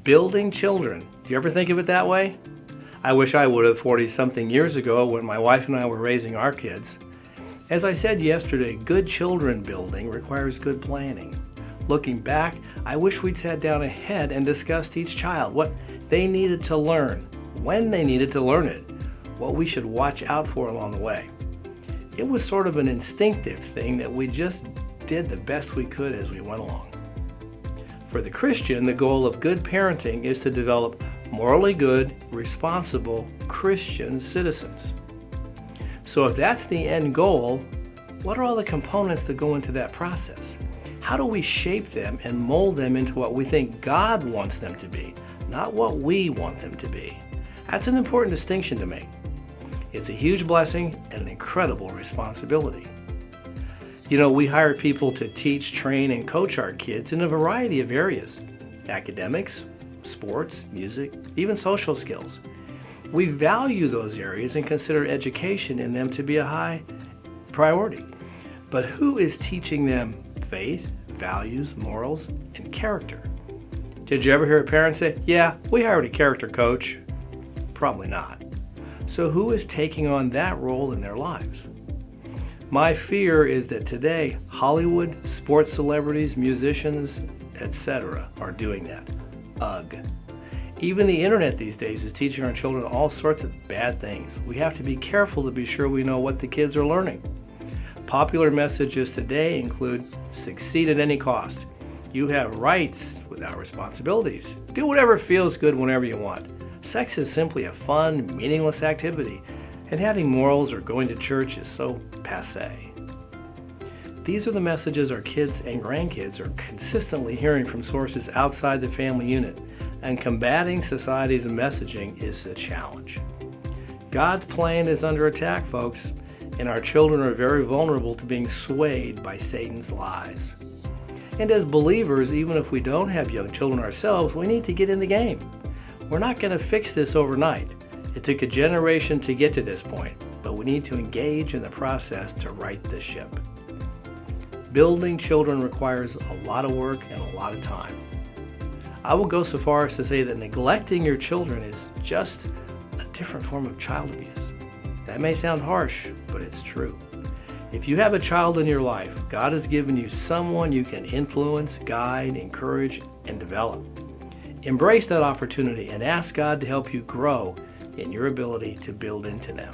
Building children. Do you ever think of it that way? I wish I would have 40-something years ago when my wife and I were raising our kids. As I said yesterday, good children building requires good planning. Looking back, I wish we'd sat down ahead and discussed each child, what they needed to learn, when they needed to learn it, what we should watch out for along the way. It was sort of an instinctive thing that we just did the best we could as we went along. For the Christian, the goal of good parenting is to develop morally good, responsible Christian citizens. So if that's the end goal, what are all the components that go into that process? How do we shape them and mold them into what we think God wants them to be, not what we want them to be? That's an important distinction to make. It's a huge blessing and an incredible responsibility. You know, we hire people to teach, train, and coach our kids in a variety of areas: academics, sports, music, even social skills. We value those areas and consider education in them to be a high priority. But who is teaching them faith, values, morals, and character? Did you ever hear a parent say, "Yeah, we hired a character coach"? Probably not. So who is taking on that role in their lives? My fear is that today, Hollywood, sports celebrities, musicians, etc. are doing that. Ugh. Even the internet these days is teaching our children all sorts of bad things. We have to be careful to be sure we know what the kids are learning. Popular messages today include succeed at any cost. You have rights without responsibilities. Do whatever feels good whenever you want. Sex is simply a fun, meaningless activity, and having morals or going to church is so passé. These are the messages our kids and grandkids are consistently hearing from sources outside the family unit, and combating society's messaging is a challenge. God's plan is under attack, folks, and our children are very vulnerable to being swayed by Satan's lies. And as believers, even if we don't have young children ourselves, we need to get in the game. We're not going to fix this overnight. It took a generation to get to this point, but we need to engage in the process to right the ship. Building children requires a lot of work and a lot of time. I will go so far as to say that neglecting your children is just a different form of child abuse. That may sound harsh, but it's true. If you have a child in your life, God has given you someone you can influence, guide, encourage, and develop. Embrace that opportunity and ask God to help you grow in your ability to build into them.